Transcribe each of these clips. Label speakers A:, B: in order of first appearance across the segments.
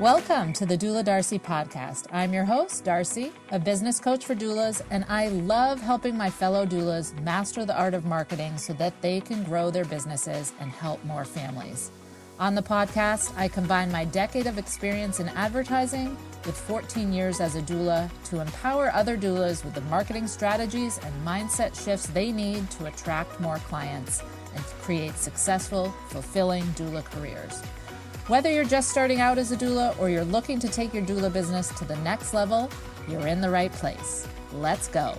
A: Welcome to the Doula Darcy podcast. I'm your host, Darcy, a business coach for doulas, and I love helping my fellow doulas master the art of marketing so that they can grow their businesses and help more families. On the podcast, I combine my decade of experience in advertising with 14 years as a doula to empower other doulas with the marketing strategies and mindset shifts they need to attract more clients and create successful, fulfilling doula careers. Whether you're just starting out as a doula or you're looking to take your doula business to the next level, you're in the right place. Let's go.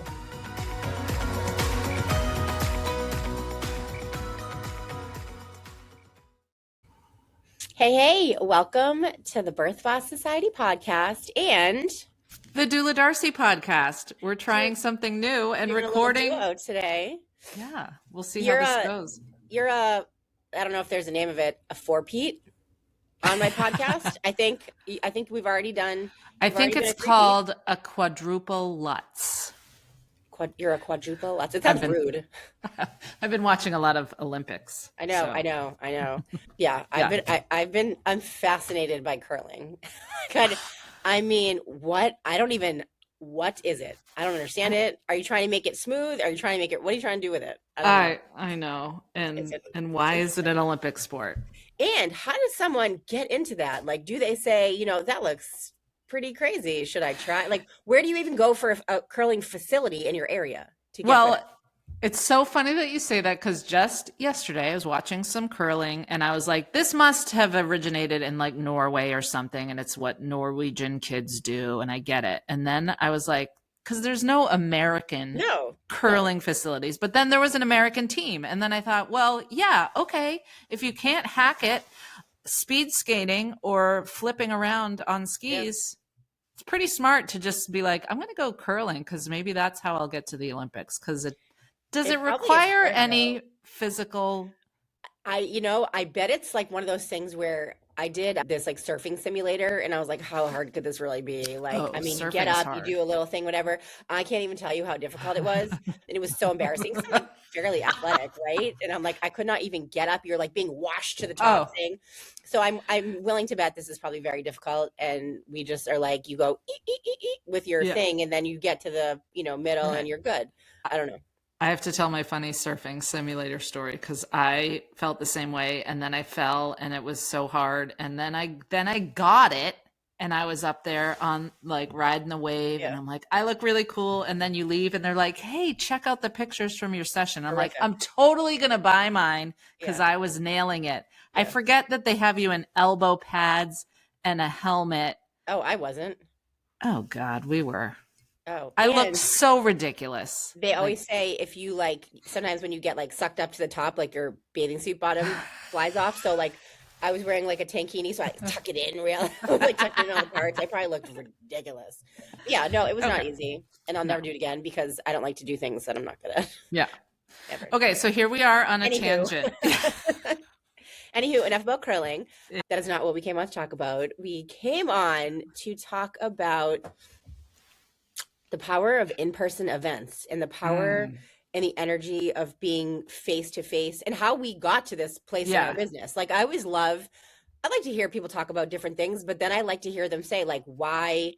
B: Hey, welcome to the Birth Boss Society podcast and
C: the Doula Darcy podcast. We're trying something new and recording
B: a duo today.
C: Yeah, we'll see how this goes.
B: I don't know if there's a name of it, a four-peat on my podcast. I think we've already done.
C: I think it's called a quadruple Lutz.
B: You're a quadruple Lutz. It sounds rude.
C: I've been watching a lot of Olympics.
B: I know. Yeah, I'm fascinated by curling. What is it? I don't understand it. Are you trying to make it smooth? What are you trying to do with it?
C: I know. And why is it an Olympic sport?
B: And how does someone get into that? Like, do they say, that looks pretty crazy. Should I try? Like, where do you even go for a curling facility in your area to get better?
C: It's so funny that you say that, because just yesterday I was watching some curling and I was like, this must have originated in like Norway or something, and it's what Norwegian kids do, and I get it. And then I was like, because there's no American curling facilities, but then there was an American team. And then I thought, well, yeah, okay, if you can't hack it, speed skating or flipping around on skis, it's pretty smart to just be like, I'm going to go curling because maybe that's how I'll get to the Olympics. Because does it require any physical?
B: I bet it's like one of those things where I did this like surfing simulator and I was like, how hard could this really be? Like, you get up, you do a little thing, whatever. I can't even tell you how difficult it was. And it was so embarrassing. I'm like fairly athletic, right? And I'm like, I could not even get up. You're like being washed to the top thing. So I'm willing to bet this is probably very difficult. And we just are like, you go with your thing and then you get to the, middle and you're good. I don't know.
C: I have to tell my funny surfing simulator story because I felt the same way, and then I fell and it was so hard, and then I got it and I was up there on like riding the wave and I'm like, I look really cool, and then you leave and they're like, hey, check out the pictures from your session. I'm like, I'm totally gonna buy mine because I was nailing it. I forget that they have you in elbow pads and a helmet.
B: Oh, I wasn't.
C: Oh God, we were.
B: Oh,
C: I look so ridiculous.
B: They always say if you like, sometimes when you get like sucked up to the top, like your bathing suit bottom flies off. So like I was wearing like a tankini, so I tuck it in like tucked it in all the parts. I probably looked ridiculous. Yeah, no, it was not easy. And I'll never do it again because I don't like to do things that I'm not good at.
C: Yeah. Ever. Okay, so here we are on a tangent.
B: Anywho, enough about curling. That is not what we came on to talk about. We came on to talk about the power of in-person events and the power and the energy of being face-to-face and how we got to this place in our business. Like I like to hear people talk about different things, but then I like to hear them say like, why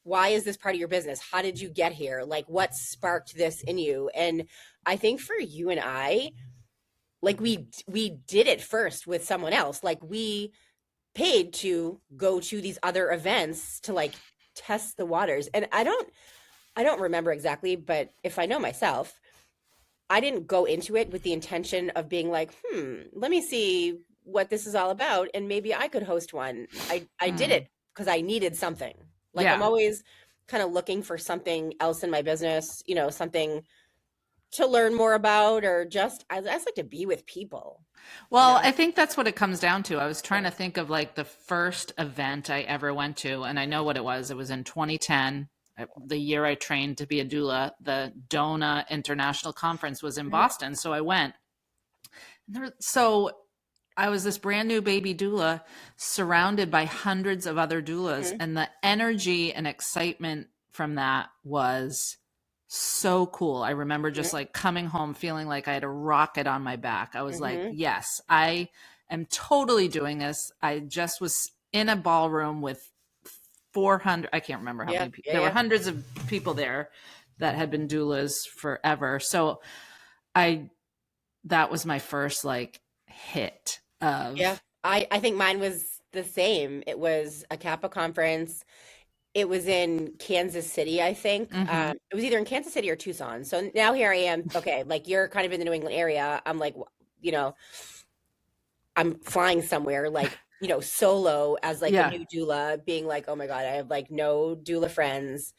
B: is this part of your business? How did you get here? Like what sparked this in you? And I think for you and I, like we did it first with someone else. Like we paid to go to these other events to like test the waters. And I don't remember exactly, but if I know myself, I didn't go into it with the intention of being like, let me see what this is all about. And maybe I could host one. I did it because I needed something. Like I'm always kind of looking for something else in my business, something to learn more about, or just, I just like to be with people.
C: Well, I think that's what it comes down to. I was trying to think of like the first event I ever went to, and I know what it was. It was in 2010, the year I trained to be a doula. The DONA International Conference was in Boston, so I went. So I was this brand new baby doula surrounded by hundreds of other doulas, and the energy and excitement from that was so cool. I remember just like coming home feeling like I had a rocket on my back. I was like, yes, I am totally doing this. I just was in a ballroom with 400, I can't remember how many people. There were hundreds of people there that had been doulas forever. So that was my first like hit of.
B: Yeah. I think mine was the same. It was a Kappa conference. It was in Kansas City, I think.
C: Mhm.
B: It was either in Kansas City or Tucson. So now here I am. Okay, like you're kind of in the New England area. I'm like, you know, I'm flying somewhere like, solo as like a new doula, being like, oh my God, I have like no doula friends.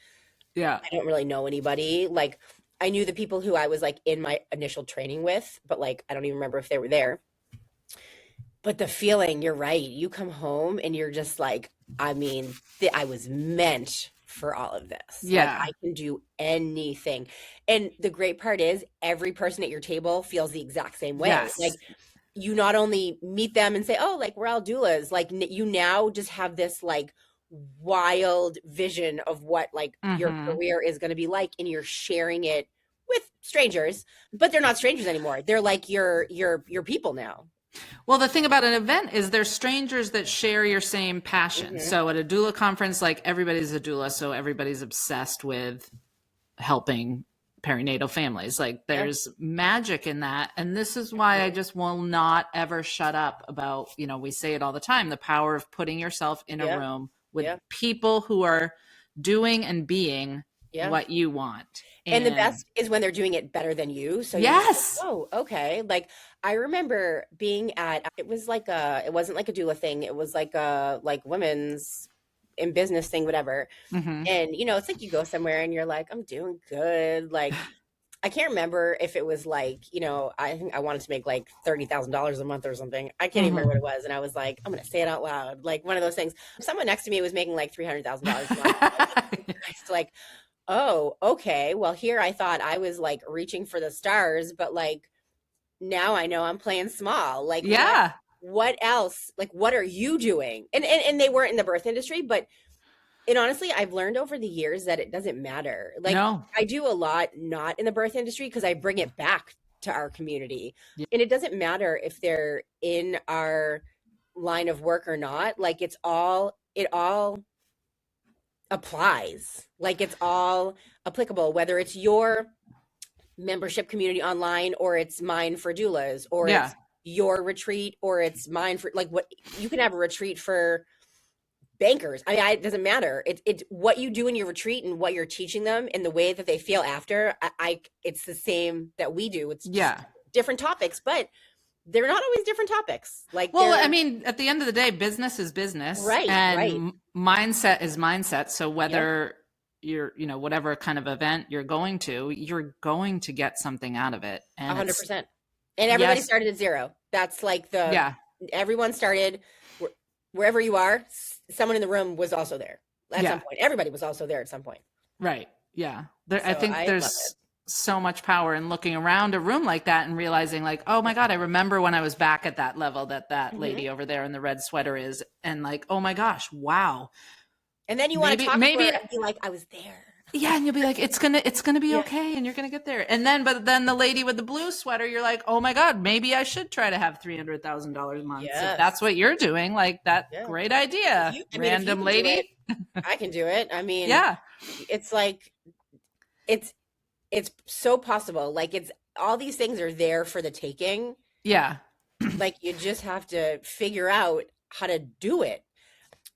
C: Yeah.
B: I don't really know anybody. Like I knew the people who I was like in my initial training with, but like I don't even remember if they were there. But the feeling, you're right. You come home and you're just like, I mean, I was meant for all of this.
C: Yeah.
B: Like I can do anything. And the great part is every person at your table feels the exact same way.
C: Yes.
B: Like you not only meet them and say, oh, like we're all doulas, like you now just have this like wild vision of what like your career is going to be like, and you're sharing it with strangers, but they're not strangers anymore. They're like your people now.
C: Well, the thing about an event is there's strangers that share your same passion. So at a doula conference, like everybody's a doula, so everybody's obsessed with helping perinatal families. Like there's magic in that. And this is why I just will not ever shut up about, we say it all the time, the power of putting yourself in a room with people who are doing and being what you want.
B: And the best is when they're doing it better than you. So
C: yes.
B: Like, oh, okay. Like I remember being at, it wasn't like a doula thing. It was like a women's in business thing, whatever. And it's like you go somewhere and you're like, I'm doing good. Like I can't remember if it was like, I think I wanted to make like $30,000 a month or something. I can't even remember what it was. And I was like, I'm going to say it out loud. Like one of those things. Someone next to me was making like $300,000 a month. It's like, oh, okay. Well, here I thought I was like reaching for the stars, but like now I know I'm playing small. Like, what else? Like, what are you doing? And they weren't in the birth industry, but honestly, I've learned over the years that it doesn't matter. Like, I do a lot not in the birth industry because I bring it back to our community. And it doesn't matter if they're in our line of work or not. Like, it all applies. Like it's all applicable, whether it's your membership community online or it's mine for doulas, or it's your retreat, or it's mine for like what you can have a retreat for bankers. I mean, it doesn't matter. It's what you do in your retreat and what you're teaching them and the way that they feel after. It's the same that we do. It's just different topics, but they're not always different topics. Like,
C: well, I mean, at the end of the day, business is business,
B: right?
C: And mindset is mindset. So whether you're, whatever kind of event you're going to get something out of it. And
B: 100%. And everybody started at zero. That's like everyone started wherever you are. Someone in the room was also there at some point. Everybody was also there at some point.
C: Right. Yeah. I think there's so much power in looking around a room like that and realizing like, oh my God, I remember when I was back at that level that lady over there in the red sweater is, and like, oh my gosh, wow.
B: And then you want to talk to her and be like, I was there.
C: Yeah, and you'll be like, it's gonna be okay, and you're gonna get there. And then, but then the lady with the blue sweater, you're like, oh my God, maybe I should try to have $300,000 a month. If that's what you're doing, like great idea, random lady.
B: I can do it. I mean, it's like, it's so possible. Like it's all these things are there for the taking. Yeah. Like you just have to figure out how to do it.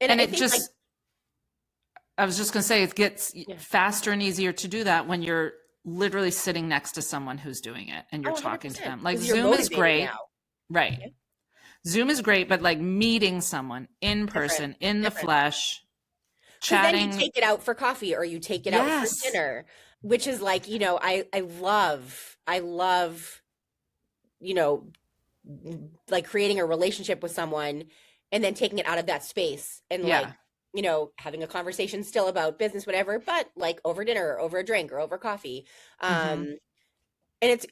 C: And I think I was just going to say, it gets faster and easier to do that when you're literally sitting next to someone who's doing it and you're talking to them. Like Zoom is great. Now. Right. Yeah. Zoom is great, but like meeting someone in person, in the flesh, chatting.
B: Then you take it out for coffee or you take it out for dinner, which is like, I love, like creating a relationship with someone and then taking it out of that space and like, having a conversation still about business, whatever, but like over dinner or over a drink or over coffee. And it's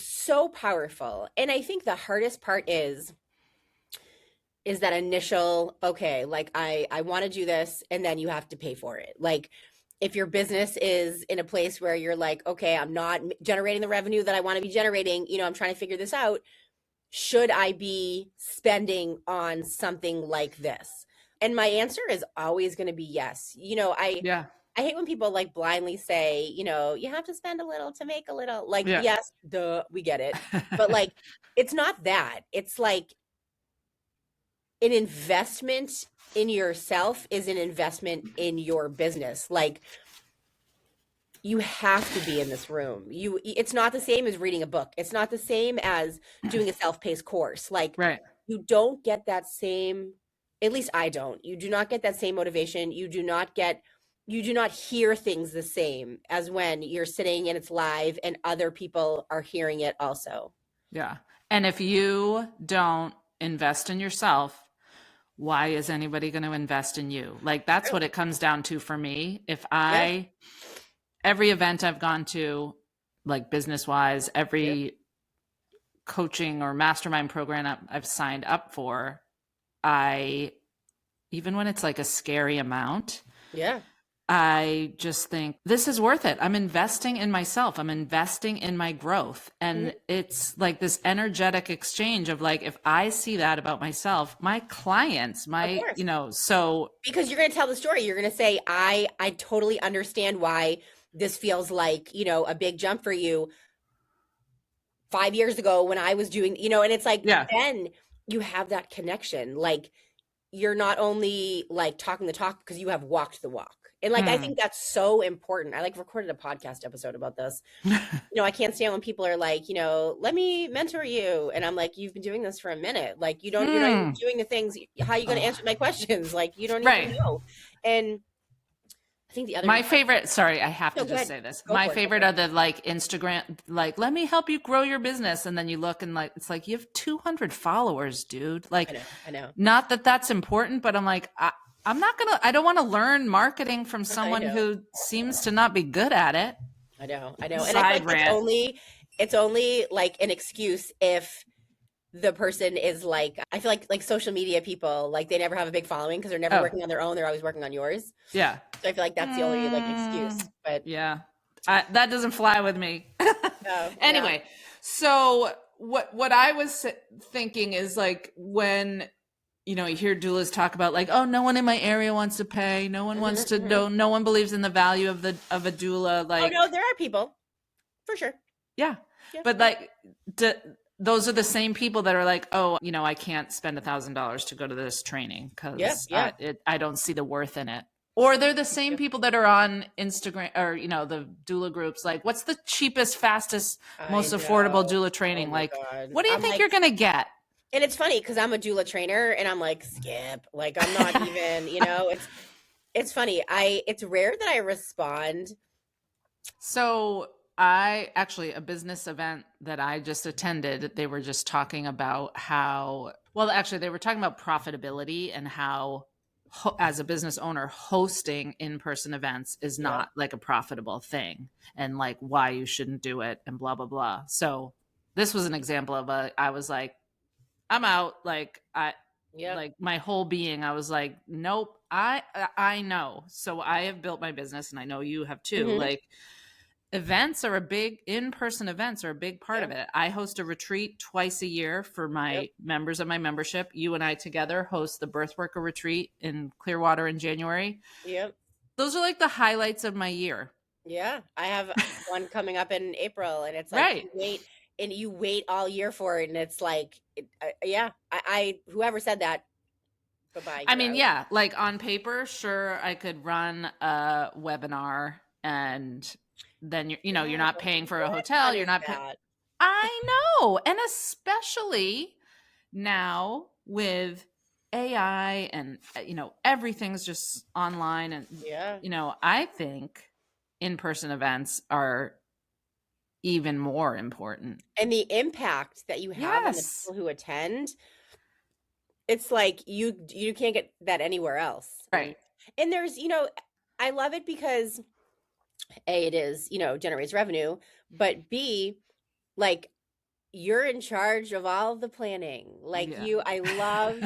B: so powerful. And I think the hardest part is that initial, okay, like I want to do this, and then you have to pay for it. Like if your business is in a place where you're like, okay, I'm not generating the revenue that I want to be generating, I'm trying to figure this out. should I be spending on something like this? And my answer is always going to be yes.
C: Yeah.
B: I hate when people like blindly say, you have to spend a little to make a little. Like,
C: Yeah.
B: yes, duh, we get it. But like, it's not that. It's like an investment in yourself is an investment in your business. Like, you have to be in this room. It's not the same as reading a book. It's not the same as doing a self-paced course. Like,
C: Right.
B: you don't get that same, at least I don't. You do not get that same motivation. You do not hear things the same as when you're sitting and it's live and other people are hearing it also.
C: Yeah. And if you don't invest in yourself, why is anybody going to invest in you? Like, that's what it comes down to for me. Every event I've gone to, like business wise, every coaching or mastermind program I've signed up for, even when it's like a scary amount, I just think this is worth it. I'm investing in myself. I'm investing in my growth. And it's like this energetic exchange of like, if I see that about myself, my clients, so.
B: Because you're going to tell the story. You're going to say, I totally understand why this feels like, a big jump for you 5 years ago when I was doing, and it's like, then you have that connection. Like, you're not only like talking the talk because you have walked the walk. And like, I think that's so important. I like recorded a podcast episode about this. I can't stand when people are like, let me mentor you. And I'm like, you've been doing this for a minute. Like, you're not even doing the things. How are you going to answer my questions? Like, you don't even know. And I think the other,
C: my favorite, sorry, I have to just say this. My favorite are the like Instagram, like, let me help you grow your business. And then you look and like, it's like, you have 200 followers, dude. Like,
B: I know.
C: Not that that's important, but I'm like, I don't want to learn marketing from someone who seems to not be good at it.
B: I know. And I feel it's only like an excuse if the person is like, I feel like social media people, like they never have a big following because they're never working on their own. They're always working on yours.
C: Yeah.
B: So I feel like that's the only like excuse, but
C: yeah, that doesn't fly with me. Anyway, so what I was thinking is like when, you hear doulas talk about like, oh, no one in my area wants to pay. No one wants to know. No one believes in the value of a doula. Like,
B: oh no, there are people for sure.
C: Yeah. But like, those are the same people that are like, oh, I can't spend $1,000 to go to this training because I don't see the worth in it. Or they're the same people that are on Instagram or, the doula groups. Like, what's the cheapest, fastest, most affordable doula training? What do you think you're going to get?
B: And it's funny because I'm a doula trainer and I'm like, skip. Like, I'm not even, it's funny. It's rare that I respond.
C: So a business event that I just attended, they were just talking about they were talking about profitability and how as a business owner, hosting in-person events is not like a profitable thing and like why you shouldn't do it and blah, blah, blah. So this was an example of I was like, I'm out. Like like my whole being, I was like, nope, I know. So I have built my business and I know you have too. Like in-person events are a big part of it. I host a retreat twice a year for my members of my membership. You and I together host the Birth Worker Retreat in Clearwater in January.
B: Yep.
C: Those are like the highlights of my year.
B: Yeah. I have one coming up in April and it's like, you wait all year for it. And it's like, I whoever said that, bye-bye.
C: I mean, like on paper, sure, I could run a webinar and then you're not paying for a hotel. You're not paying. I know. And especially now with AI and, everything's just online. And, I think in-person events are even more important.
B: And the impact that you have on the people who attend, it's like you can't get that anywhere else.
C: Right.
B: And there's, I love it because A, it is, generates revenue, but B, like you're in charge of all of the planning. Like I love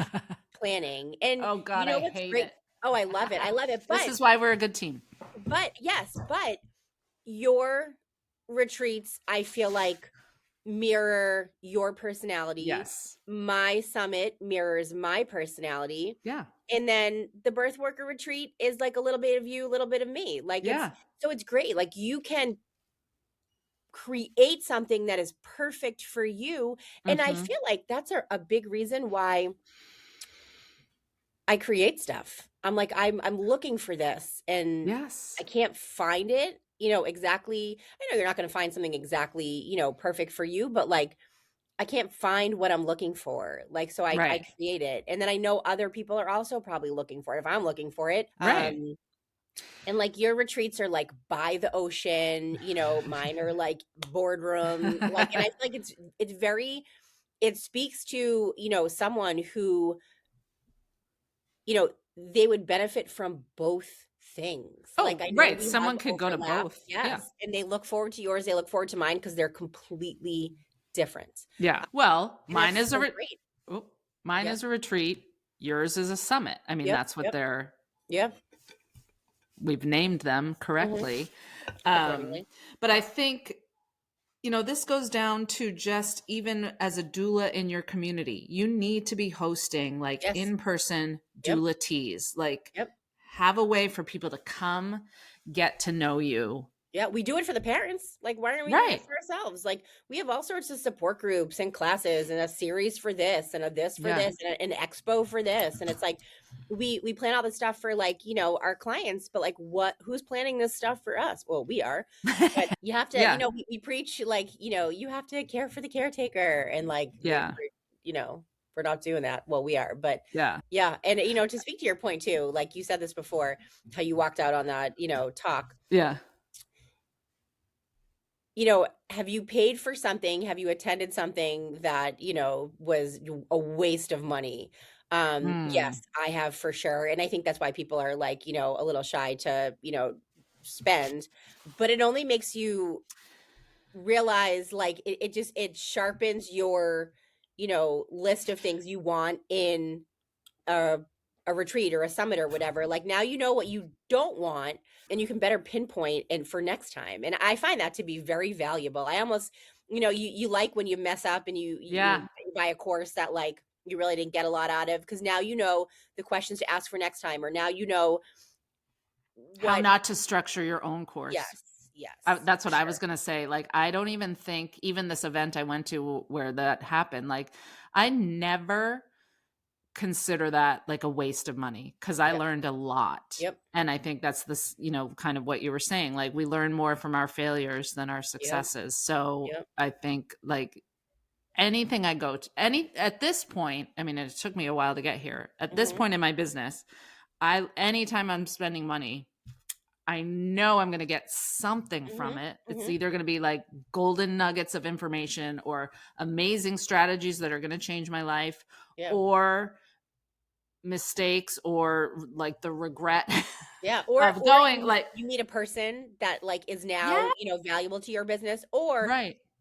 B: planning. And
C: oh God, I hate
B: great?
C: it.
B: Oh, I love it. I love it. But
C: this is why we're a good team.
B: But your retreats, I feel like mirror your personality.
C: Yes.
B: My summit mirrors my personality.
C: Yeah.
B: And then the birth worker retreat is like a little bit of you, a little bit of me. Like
C: Yeah.
B: it's great. Like you can create something that is perfect for you. And I
C: Mhm.
B: feel like that's a big reason why I create stuff. I'm like, I'm looking for this and
C: Yes.
B: I can't find it, you know, exactly. I know you're not going to find something exactly, you know, perfect for you, but like I can't find what I'm looking for. Like, so I
C: Right.
B: create it. And then I know other people are also probably looking for it if I'm looking for it.
C: Right.
B: And like your retreats are like by the ocean, you know, mine are like boardroom. Like, and I feel like it's very, it speaks to, you know, someone who, you know, they would benefit from both things. Like
C: Oh,
B: I know
C: right.
B: we have
C: Someone could go to
B: overlap.
C: both.
B: Yes.
C: Yeah.
B: And they look forward to yours, they look forward to mine because they're completely different.
C: Yeah. Well,
B: And
C: mine
B: that's
C: is
B: so great.
C: mine
B: Yep.
C: is a retreat. Yours is a summit. I mean,
B: Yep.
C: that's what
B: Yep. Yep.
C: we've named them correctly.
B: Accordingly.
C: But I think, you know, this goes down to just even as a doula in your community, you need to be hosting like
B: Yes.
C: in-person
B: Yep.
C: doula teas. Like
B: Yep.
C: have a way for people to come get to know you.
B: Yeah, we do it for the parents. Like, why aren't we doing
C: Right.
B: it for ourselves? Like, we have all sorts of support groups and classes and a series for this and a this for
C: Yeah.
B: this and an expo for this. And it's like we plan all this stuff for like, you know, our clients, but like who's planning this stuff for us? Well, we are. But you have to,
C: Yeah.
B: you know, we preach like, you know, you have to care for the caretaker and like
C: Yeah.
B: you know, we're not doing that. Well, we are, but
C: Yeah.
B: yeah. And you know, to speak to your point too, like you said this before, how you walked out on that, you know, talk.
C: Yeah.
B: You know, have you paid for something? Have you attended something that, you know, was a waste of money? Yes, I have for sure. And I think that's why people are like, you know, a little shy to, you know, spend, but it only makes you realize like it sharpens your, you know, list of things you want in a retreat or a summit or whatever. Like now you know what you don't want and you can better pinpoint and for next time. And I find that to be very valuable. I almost, you know, you like when you mess up and you buy a course that like you really didn't get a lot out of because now you know the questions to ask for next time or now you know
C: how not to structure your own course.
B: Yes.
C: That's what I was going to say. Like, I don't even think even this event I went to where that happened, like I never consider that like a waste of money because I learned a lot.
B: Yep.
C: And I think that's this, you know, kind of what you were saying. Like we learn more from our failures than our successes. So I think like anything I go to at this point, I mean, it took me a while to get here. At this point in my business, anytime I'm spending money, I know I'm going to get something from it. It's either going to be like golden nuggets of information or amazing strategies that are going to change my life or mistakes or like the regret
B: or
C: of going like
B: you meet a person that like is now you know valuable to your business or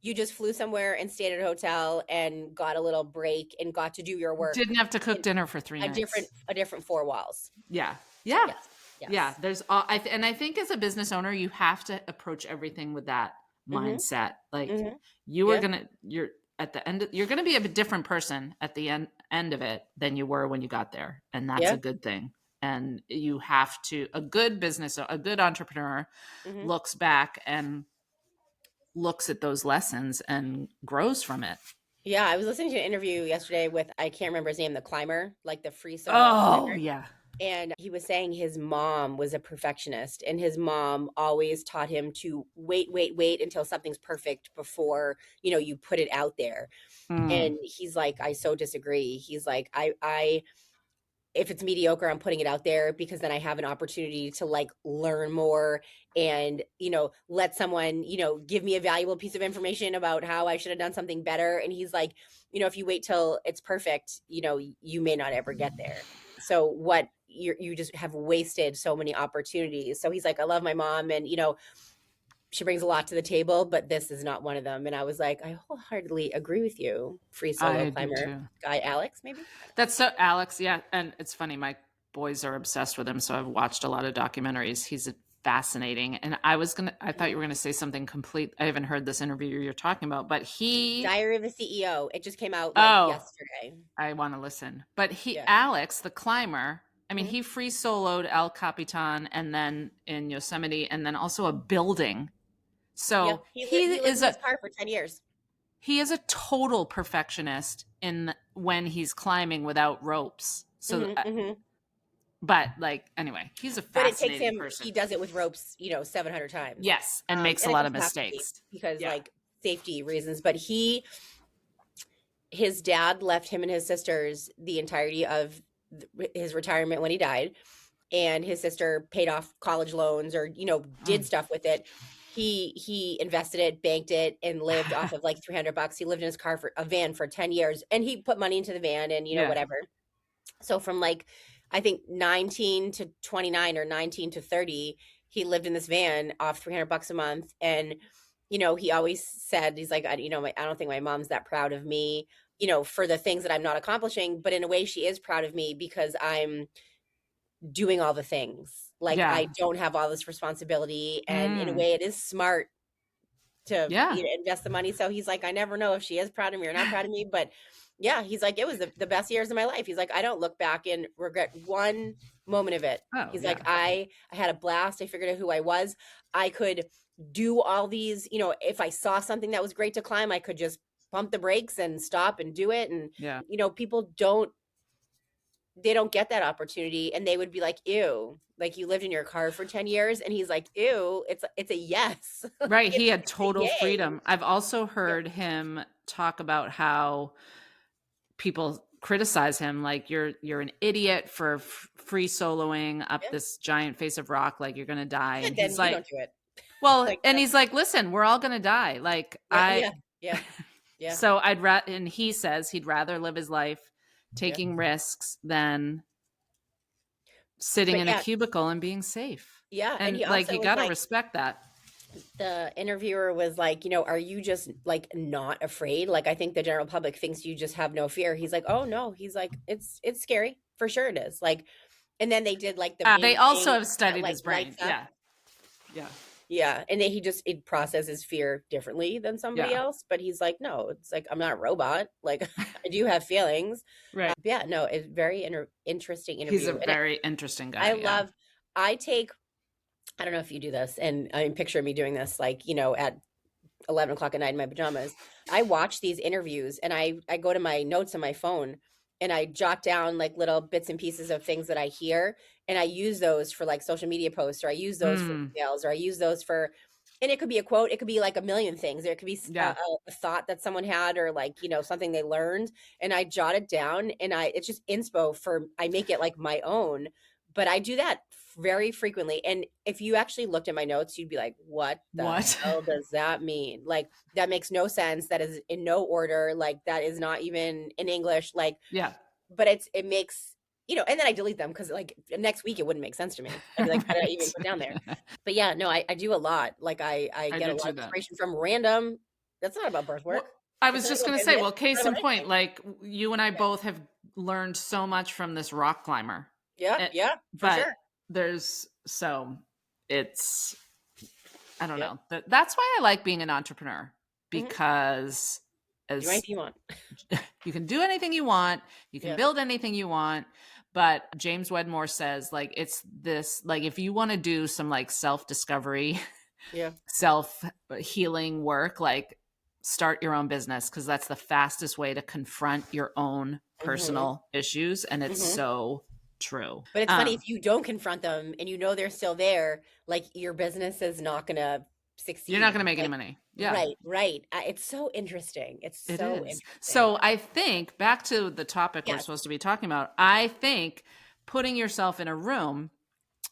B: you just flew somewhere and stayed at a hotel and got a little break and got to do your work,
C: didn't have to cook dinner for 3 nights,
B: a different four walls.
C: Yeah, there's all and I think as a business owner you have to approach everything with that mindset. Like you are you're at the end you're gonna be a different person at the end of it than you were when you got there, and that's a good thing. And you have to a good entrepreneur looks back and looks at those lessons and grows from it.
B: Yeah, I was listening to an interview yesterday with I can't remember his name, the climber, like the free solo climber.
C: Yeah.
B: And he was saying his mom was a perfectionist and his mom always taught him to wait until something's perfect before, you know, you put it out there. And he's like, I so disagree. He's like, I if it's mediocre, I'm putting it out there because then I have an opportunity to like learn more and, you know, let someone, you know, give me a valuable piece of information about how I should have done something better. And he's like, you know, if you wait till it's perfect, you know, you may not ever get there. So what you just have wasted so many opportunities. So he's like, I love my mom and, you know, she brings a lot to the table, but this is not one of them. And I was like, I wholeheartedly agree with you. Free solo climber guy, Alex, maybe?
C: That's so Alex. Yeah. And it's funny. My boys are obsessed with him. So I've watched a lot of documentaries. He's fascinating. And I thought you were gonna say something complete. I haven't heard this interview you're talking about, but
B: Diary of a CEO. It just came out
C: Oh,
B: yesterday.
C: I want to listen. But
B: Yeah.
C: Alex, the climber, I mean,
B: Mhm.
C: he free soloed El Capitan and then in Yosemite and then also a building. So
B: He
C: he
B: lived
C: is
B: in his car for 10 years.
C: he is a total perfectionist in when he's climbing without ropes. So but like anyway, he's a
B: But it takes
C: fascinating
B: him,
C: person.
B: he does it with ropes, 700 times.
C: Yes, and makes a
B: it
C: lot of
B: doesn't have to be
C: mistakes.
B: because
C: Yeah.
B: like safety reasons. But his dad left him and his sisters the entirety of his retirement when he died, and his sister paid off college loans or did stuff with it. He invested it, banked it, and lived off of like $300. He lived in his car for a van for 10 years, and he put money into the van and
C: Yeah.
B: whatever. So from like I think 19 to 29 or 19 to 30, he lived in this van off $300 a month. And he always said, he's like, I don't think my mom's that proud of me, for the things that I'm not accomplishing, but in a way she is proud of me because I'm doing all the things. Like
C: Yeah.
B: I don't have all this responsibility, and in a way it is smart to invest the money. So he's like, I never know if she is proud of me or not proud of me, but yeah, he's like, it was the best years of my life. He's like, I don't look back and regret one moment of it.
C: Oh,
B: he's
C: yeah.
B: like, I had a blast. I figured out who I was. I could do all these, if I saw something that was great to climb, I could just pump the brakes and stop and do it. And, people they don't get that opportunity, and they would be like, ew, like you lived in your car for 10 years. And he's like, ew, it's a yes.
C: Right. He had total
B: yay.
C: freedom. I've also heard him talk about how people criticize him, like you're an idiot for free soloing up this giant face of rock, like you're gonna die. And
B: then
C: he's like,
B: don't do it.
C: Well, like, and he's like, listen, we're all gonna die. Like
B: yeah.
C: So and he says he'd rather live his life taking risks than sitting in a cubicle and being safe.
B: Yeah.
C: And like, you got to respect that.
B: The interviewer was like, are you just like not afraid? Like, I think the general public thinks you just have no fear. He's like, oh no. He's like, it's scary. For sure it is. Like, and then they did like
C: they also have studied his brain. Yeah. Yeah.
B: Yeah. And then it processes fear differently than somebody else. But he's like, no, it's like, I'm not a robot. Like I do have feelings.
C: Right.
B: Yeah, no, it's very interesting interview.
C: He's a very interesting guy.
B: I don't know if you do this, and I mean, picture me doing this, like, at 11 o'clock at night in my pajamas. I watch these interviews, and I go to my notes on my phone, and I jot down like little bits and pieces of things that I hear, and I use those for like social media posts, or I use those for emails, or I use those for, and it could be a quote, it could be like a million things. It could be a thought that someone had, or like, something they learned, and I jot it down, and it's just inspo I make it like my own. But I do that very frequently. And if you actually looked at my notes, you'd be like, what the hell does that mean? Like, that makes no sense. That is in no order. Like, that is not even in English. Like, but it makes, and then I delete them because like next week it wouldn't make sense to me. I'd be like, how did I even put down there? But yeah, no, I do a lot. Like I get a lot of inspiration from random. That's not about birth work.
C: Well, I was just going to say, case in point, like you and I both have learned so much from this rock climber.
B: Yeah, for sure.
C: I don't know. That's why I like being an entrepreneur, because
B: do anything you want.
C: You can do anything you want. You can build anything you want. But James Wedmore says, like, it's this, like, if you want to do some like self-discovery, self-healing work, like start your own business, because that's the fastest way to confront your own personal issues. And it's so true.
B: But it's funny, if you don't confront them and they're still there, like your business is not going to succeed.
C: You're not going to make any money. Yeah.
B: Right. It's so interesting. It's so interesting.
C: So I think back to the topic we're supposed to be talking about, I think putting yourself in a room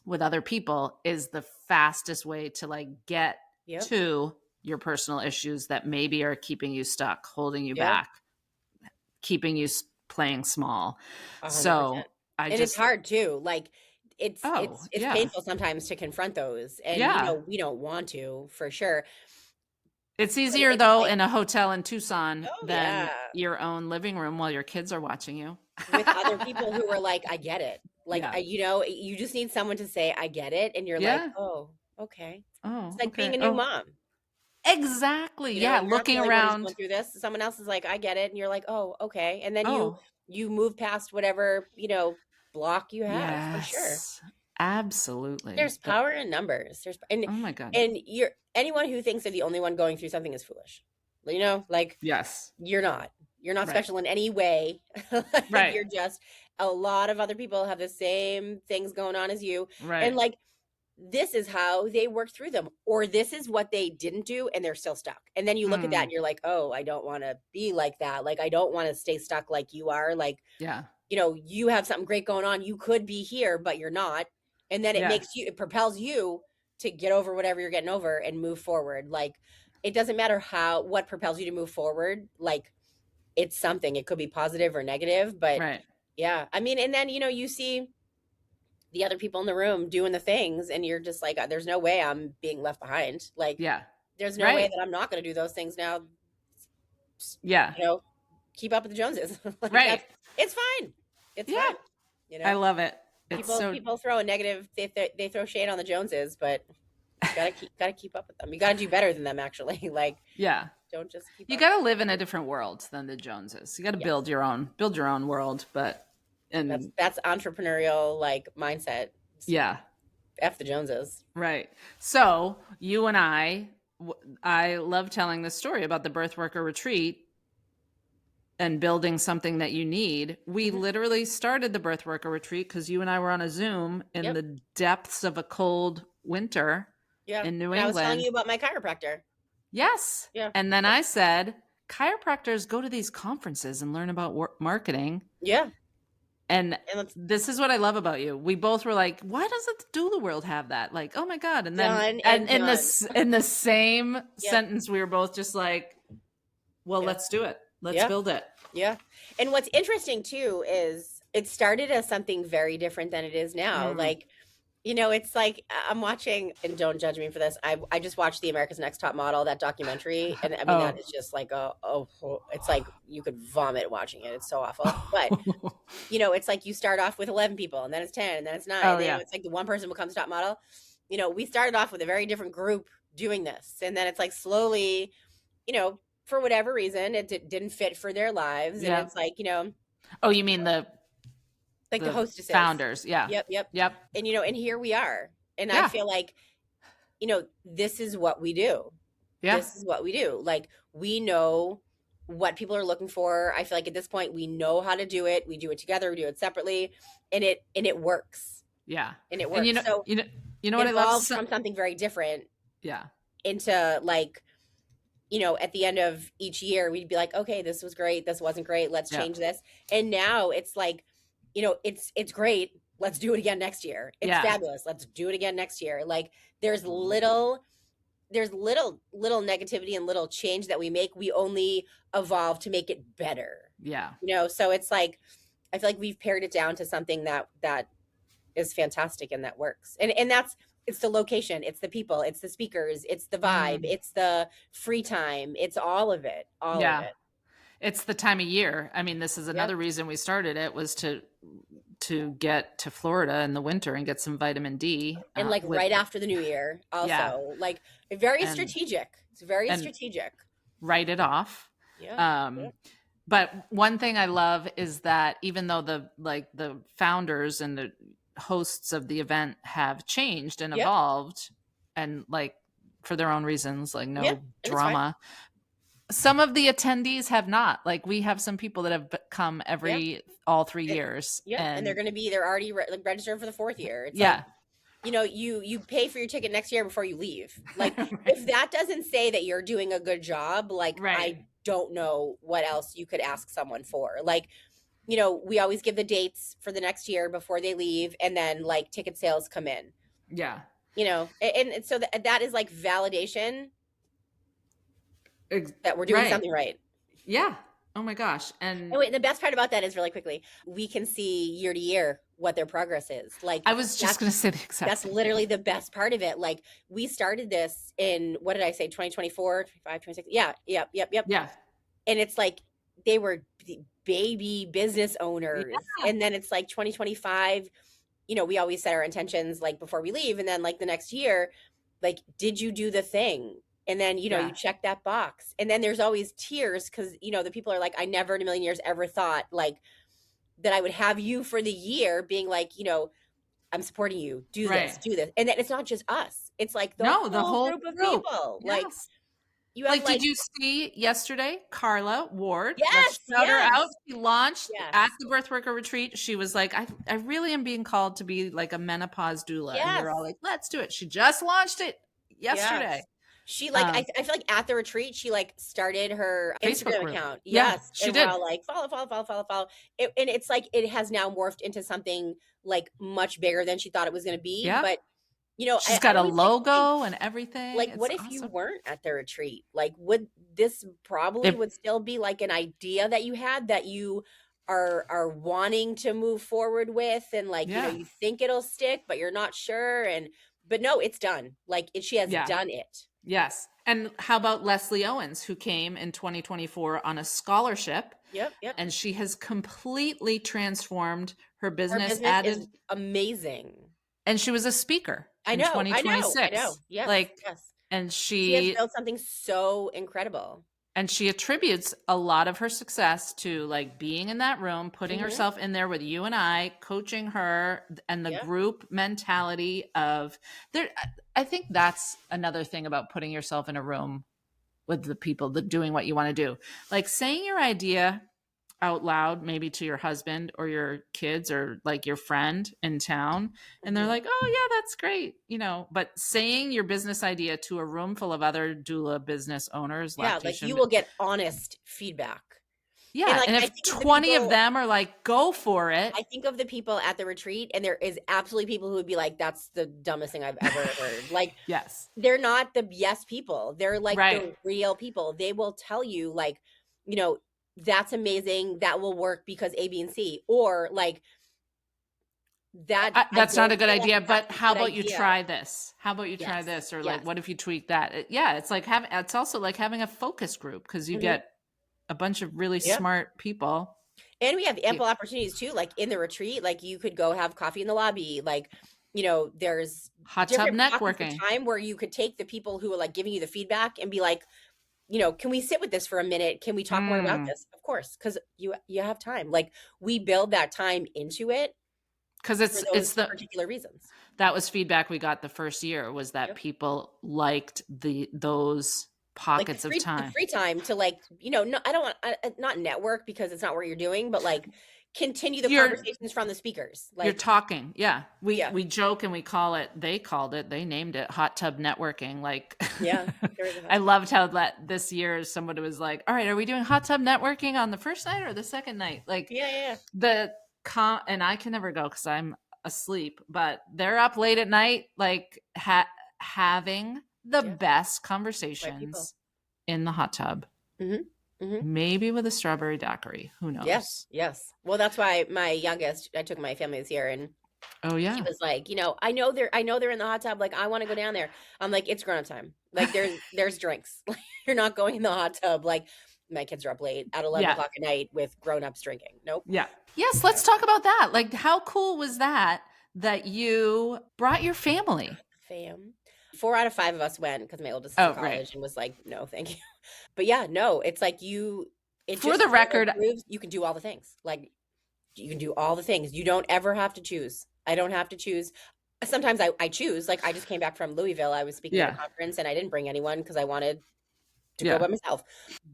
C: with other people is the fastest way to like get to your personal issues that maybe are keeping you stuck, holding you back, keeping you playing small. 100%. So
B: it's hard too. Like it's painful sometimes to confront those, and we don't want to, for sure.
C: It's easier though in a hotel in Tucson than your own living room while your kids are watching you
B: with other people who are like, I get it. Like you just need someone to say, I get it, and you're like, oh, okay.
C: Oh,
B: It's like
C: okay.
B: being a new
C: Oh,
B: mom.
C: exactly.
B: You know,
C: Yeah.
B: you're not the
C: Looking
B: only one who's
C: around.
B: going through this. Someone else is like, I get it. And you're like, oh, okay. And then
C: Oh,
B: you move past whatever, block you have for sure.
C: yes. Absolutely.
B: There's power in numbers.
C: Oh my God.
B: And anyone who thinks they're the only one going through something is foolish. Like
C: Yes.
B: you're not. You're not
C: Right.
B: special in any way. Like,
C: Right.
B: you're just a lot of other people have the same things going on as you.
C: Right.
B: And like this is how they work through them, or this is what they didn't do and they're still stuck. And then you look at that and you're like, oh, I don't want to be like that. Like I don't want to stay stuck like you are. Like,
C: Yeah.
B: you have something great going on. You could be here, but you're not. And then it propels you to get over whatever you're getting over and move forward. Like it doesn't matter what propels you to move forward. Like it's something. It could be positive or negative, but
C: Right.
B: yeah. I mean, and then you see the other people in the room doing the things and you're just like, there's no way I'm being left behind. Like
C: Yeah.
B: there's no way that I'm not going to do those things now.
C: Yeah.
B: Keep up with the Joneses. Like,
C: right.
B: It's fine. It's fine.
C: I love it.
B: People throw a negative. They throw shade on the Joneses, but you gotta keep up with them. You gotta do better than them. Actually, like don't just keep.
C: You got to live in a different world than the Joneses. You got to build your own world. But
B: that's entrepreneurial mindset.
C: Yeah.
B: F the Joneses.
C: Right. So you and I love telling this story about the birth worker retreat and building something that you need. We literally started the birth worker retreat because you and I were on a Zoom in the depths of a cold winter in New England.
B: I was telling you about my chiropractor.
C: Yes.
B: Yeah.
C: And then I said, chiropractors go to these conferences and learn about marketing.
B: Yeah.
C: And this is what I love about you. We both were like, why doesn't the doula world have that? Like, oh my God. And then in the same sentence, we were both just like, well, let's do it. Let's build it.
B: Yeah. And what's interesting too is it started as something very different than it is now. Like, it's like I'm watching, and don't judge me for this. I just watched the America's Next Top Model, that documentary. And I mean, that is just like, it's like you could vomit watching it. It's so awful. But, it's like you start off with 11 people and then it's 10 and then it's 9.
C: Oh,
B: and it's like the one person becomes top model. We started off with a very different group doing this. And then it's like slowly, for whatever reason, it didn't fit for their lives. And it's like,
C: Oh, you mean the
B: hostesses,
C: founders? Yeah.
B: Yep. And, and here we are. And I feel like, this is what we do. Yeah. This is what we do. Like, we know what people are looking for. I feel like at this point, we know how to do it. We do it together. We do it separately. And it works.
C: Yeah.
B: And it works.
C: And
B: so
C: you know what I love?
B: From something very different.
C: Yeah.
B: Into like, at the end of each year, we'd be like, okay, this was great. This wasn't great. Let's change this. And now it's like, it's great. Let's do it again next year. It's fabulous. Let's do it again next year. Like there's little negativity and little change that we make. We only evolve to make it better.
C: Yeah.
B: So it's like, I feel like we've pared it down to something that is fantastic and that works. And it's the location, it's the people, it's the speakers, it's the vibe, it's the free time, it's all of it. All of it.
C: It's the time of year. I mean, this is another reason we started it, was to get to Florida in the winter and get some vitamin D.
B: And right after the new year also. Like very strategic. It's very strategic.
C: Write it off.
B: Yeah.
C: But one thing I love is that even though the founders and the hosts of the event have changed and evolved and for their own reasons, drama, some of the attendees have not. Like we have some people that have come all 3 years.
B: Yeah. And they're already registered for the 4th year. It's you pay for your ticket next year before you leave. Like if that doesn't say that you're doing a good job, I don't know what else you could ask someone for. Like, we always give the dates for the next year before they leave, and then ticket sales come in.
C: Yeah.
B: And so that is validation that we're doing something right.
C: Yeah. Oh my gosh. And
B: the best part about that is, really quickly, we can see year to year what their progress is.
C: I was just going to say the exact
B: That's literally the best part of it. We started this in, what did I say, 2024, 25, 26? Yeah. Yep.
C: Yeah.
B: And it's they were baby business owners. Yeah. And then it's 2025, we always set our intentions before we leave. And then the next year, like, did you do the thing? And then, you
C: Yeah.
B: check that box. And then there's always tears because, the people are like, I never in a million years ever thought like that I would have you for the year being like, I'm supporting you. Do this,
C: Right.
B: do this. And then it's not just us. It's like the
C: No, the
B: whole
C: whole
B: group of
C: group.
B: people. Like
C: Yes.
B: you have
C: Did you see yesterday, Carla Ward? Let's
B: yes,
C: shout her
B: yes,
C: out. She launched
B: yes,
C: at the birth worker retreat. She was like, I really am being called to be like a menopause doula. And we were all
B: yes,
C: like, let's do it. She just launched it yesterday.
B: yes. She like I feel like at the retreat she like started her
C: Facebook
B: Instagram
C: group.
B: account.
C: Yeah,
B: Yes.
C: she
B: And
C: did.
B: we're all like follow. And it's like it has now morphed into something like much bigger than she thought it was going to be.
C: Yeah.
B: But
C: She's
B: I
C: got a
B: always like to think,
C: logo and everything.
B: like,
C: It's
B: what if
C: awesome.
B: you weren't at the retreat? Like, would this probably would still be like an idea that you had that you are wanting to move forward with, and like, you think it'll stick, but you're not sure. But no, it's done. Like she has done it.
C: Yes. And how about Leslie Owens, who came in 2024 on a scholarship?
B: Yep.
C: And she has completely transformed her business.
B: Her business is amazing.
C: And she was a speaker
B: in
C: 2026.
B: I know. Yes. Yes.
C: And
B: she has built something so incredible.
C: And she attributes a lot of her success to like being in that room, putting herself in there with you and I, coaching her, and the group mentality of there. I think that's another thing about putting yourself in a room with the people that doing what you want to do. Like saying your idea out loud, maybe to your husband or your kids or like your friend in town. And they're like, oh yeah, that's great. But saying your business idea to a room full of other doula business owners.
B: Like you will get honest feedback.
C: Yeah. And if 20 of them are like, go for it.
B: I think of the people at the retreat, and there is absolutely people who would be like, that's the dumbest thing I've ever heard. Like,
C: yes,
B: they're not the yes people. They're like the real people. They will tell you like, that's amazing. That will work because A, B, and C, or like that.
C: That's not a good idea, but how about you try this? How about you try this? Or like, what if you tweak that? It's like it's also like having a focus group because you get a bunch of really smart people.
B: And we have ample opportunities too. Like in the retreat, like you could go have coffee in the lobby. Like, there's
C: hot tub networking
B: time where you could take the people who are like giving you the feedback and be like, can we sit with this for a minute? Can we talk more about this? Of course, because you have time. Like we build that time into it
C: because it's the
B: particular reasons.
C: That was feedback we got the first year was that people liked those pockets of time,
B: free time to like, no, I don't want not network because it's not what you're doing, but like continue the conversations from the speakers. Like
C: you're talking. Yeah. We joke and they named it hot tub networking. Like, I loved how this year somebody was like, all right, are we doing hot tub networking on the first night or the second night? Like and I can never go cause I'm asleep, but they're up late at night, like having the best conversations in the hot tub. Maybe with a strawberry daiquiri. Who knows?
B: Yes. Well, that's why my youngest, I took my family this year, and he was like, I know they're in the hot tub. Like, I want to go down there. I'm like, it's grown up time. Like, there's drinks. Like, you're not going in the hot tub. Like, my kids are up late at 11 o'clock at night with grown-ups drinking. Nope.
C: Yeah. Yes. Let's talk about that. Like, how cool was that you brought your family?
B: 4 out of 5 of us went because my oldest is in college and was like, no, thank you. But it's like
C: for the record,
B: you can do all the things. Like you can do all the things. You don't ever have to choose. I don't have to choose. Sometimes I choose. Like I just came back from Louisville. I was speaking at a conference and I didn't bring anyone because I wanted to go by myself.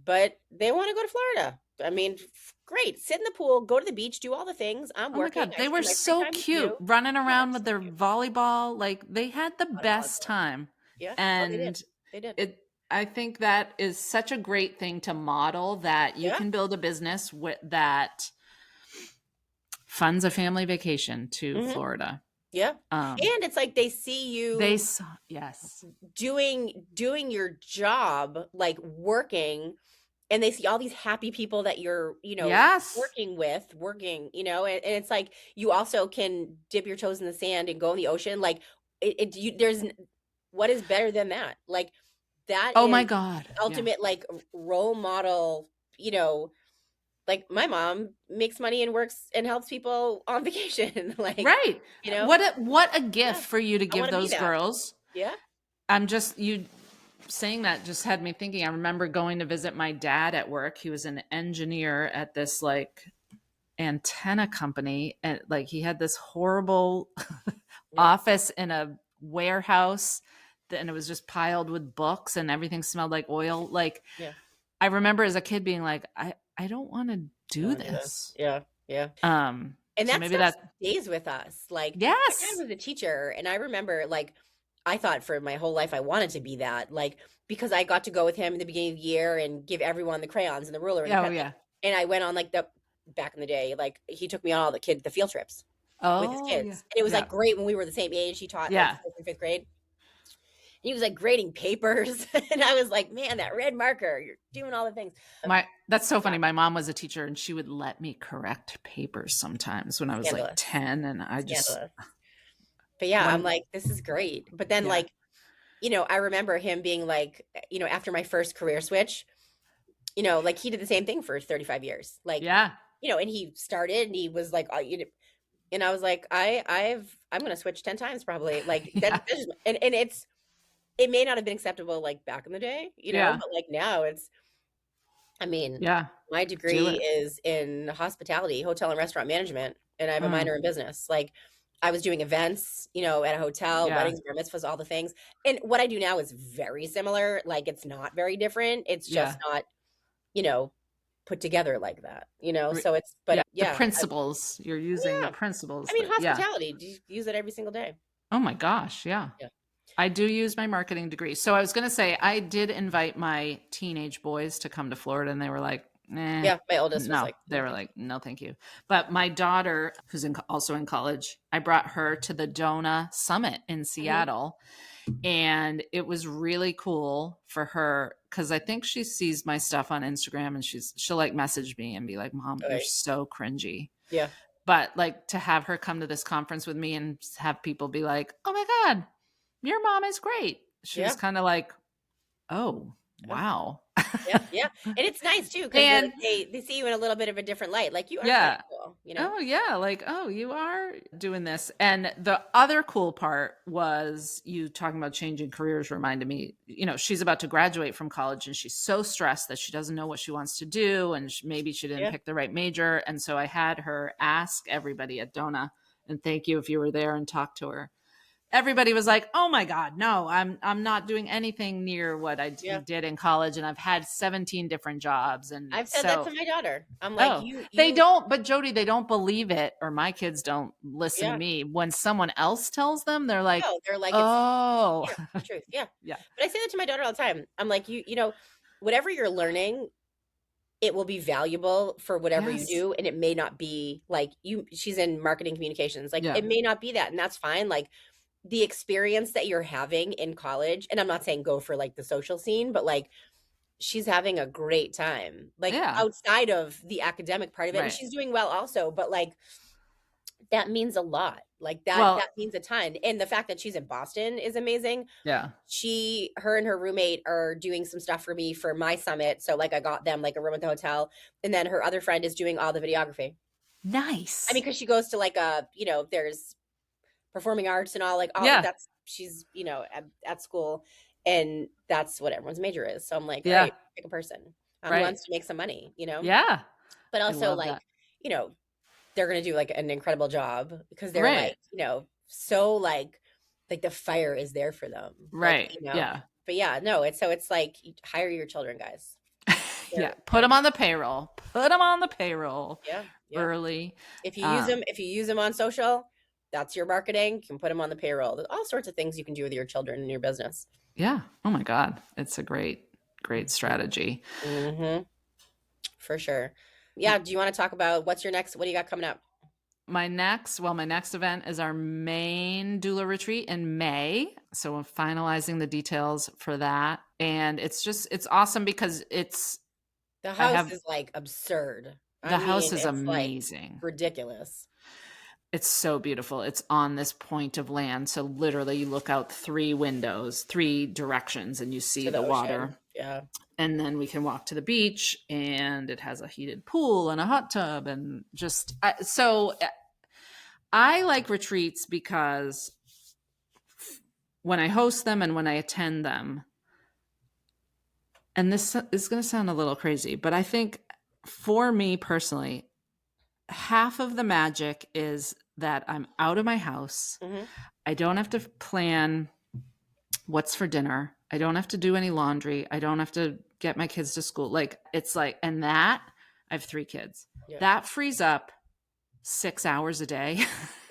B: But they want to go to Florida. I mean, great. Sit in the pool, go to the beach, do all the things. I'm working.
C: My God, they were so cute running around with their volleyball. Like they had the best time.
B: Yeah.
C: And
B: they did.
C: I think that is such a great thing to model that you can build a business that funds a family vacation to Florida.
B: Yeah. And it's like they see you doing your job, like working, and they see all these happy people that you're, working, and it's like you also can dip your toes in the sand and go in the ocean. Like there's what is better than that? Like that
C: is my God.
B: Ultimate like role model, like my mom makes money and works and helps people on vacation. Like
C: right. What a gift for you to give those girls.
B: Yeah.
C: you saying that just had me thinking. I remember going to visit my dad at work. He was an engineer at this like antenna company, and like he had this horrible office in a warehouse, and it was just piled with books and everything smelled like oil. Like I remember as a kid being like, I don't want to do this.
B: Yeah. And
C: so
B: that
C: maybe
B: stuff
C: that
B: stays with us. Like,
C: yes,
B: my dad was a teacher, and I remember, like, I thought for my whole life I wanted to be that, like, because I got to go with him in the beginning of the year and give everyone the crayons and the ruler. And and I went on like back in the day, like he took me on all the field trips with his kids, and it was like great when we were the same age. He taught like fourth and fifth grade. He was like grading papers, and I was like, man, that red marker, you're doing all the things.
C: That's so funny. My mom was a teacher, and she would let me correct papers sometimes when I was like 10, and I just.
B: But I'm like, this is great. But then like, I remember him being like, after my first career switch, like he did the same thing for 35 years. Like, and he started, and he was like, and I was like, I'm going to switch 10 times probably. Like that, and it may not have been acceptable like back in the day, but like now it's, I mean, my degree is in hospitality, hotel and restaurant management, and I have a minor in business. Like I was doing events, at a hotel, weddings, bar mitzvahs, all the things. And what I do now is very similar. Like it's not very different. It's just not, put together like that, so it's, but
C: the principles you're using the principles.
B: I mean, hospitality, do you use it every single day?
C: Oh my gosh. Yeah. I do use my marketing degree. So I was going to say, I did invite my teenage boys to come to Florida, and they were like,
B: my oldest was like,
C: they were like, no, thank you. But my daughter, who's also in college, I brought her to the Doulas Summit in Seattle. And it was really cool for her because I think she sees my stuff on Instagram, and she'll like message me and be like, Mom, you're so cringy.
B: Yeah.
C: But like to have her come to this conference with me and have people be like, oh my God, your mom is great. She was kind of like, oh, wow.
B: Yeah. And it's nice too, because they see you in a little bit of a different light. Like you are cool,
C: Oh yeah. Like, oh, you are doing this. And the other cool part was you talking about changing careers reminded me, she's about to graduate from college, and she's so stressed that she doesn't know what she wants to do. And maybe she didn't pick the right major. And so I had her ask everybody at Doulas, and thank you if you were there and talked to her. Everybody was like, oh my God, no, I'm not doing anything near what I did in college. And I've had 17 different jobs. And
B: I've said that to my daughter. I'm like,
C: they don't, but Jody, they don't believe it, or my kids don't listen to me. When someone else tells them, they're like, oh,
B: it's the truth. Yeah. But I say that to my daughter all the time. I'm like, whatever you're learning, it will be valuable for whatever you do. And it may not be like she's in marketing communications. Like it may not be that. And that's fine. Like, the experience that you're having in college, and I'm not saying go for like the social scene, but like she's having a great time, like outside of the academic part of it. And she's doing well also, but like that means a lot. Like that means a ton. And the fact that she's in Boston is amazing.
C: Yeah.
B: Her and her roommate are doing some stuff for me for my summit. So like I got them like a room at the hotel, and then her other friend is doing all the videography.
C: Nice.
B: I mean, because she goes to like there's performing arts and all, like all that's she's at school, and that's what everyone's major is. So I'm like, right, pick a person who wants to make some money, but also like they're gonna do like an incredible job because they're like so like the fire is there for them,
C: right?
B: Like, but it's like hire your children, guys.
C: Put them on the payroll. Early.
B: If you use them on social, that's your marketing. You can put them on the payroll. There's all sorts of things you can do with your children in your business.
C: Yeah. Oh my God. It's a great strategy.
B: Mm-hmm. For sure. Yeah. Do you want to talk about what do you got coming up?
C: My next event is our main doula retreat in May. So we're finalizing the details for that. And it's awesome because
B: the house is like absurd.
C: The house is amazing.
B: Like ridiculous.
C: It's so beautiful. It's on this point of land. So literally you look out 3 windows, 3 directions, and you see the water.
B: Yeah.
C: And then we can walk to the beach, and it has a heated pool and a hot tub, and so I like retreats because when I host them and when I attend them, and this is going to sound a little crazy, but I think for me personally, half of the magic is that I'm out of my house.
B: Mm-hmm.
C: I don't have to plan what's for dinner. I don't have to do any laundry. I don't have to get my kids to school. Like, it's like, and that, I have 3 kids.
B: Yeah.
C: That frees up 6 hours a day.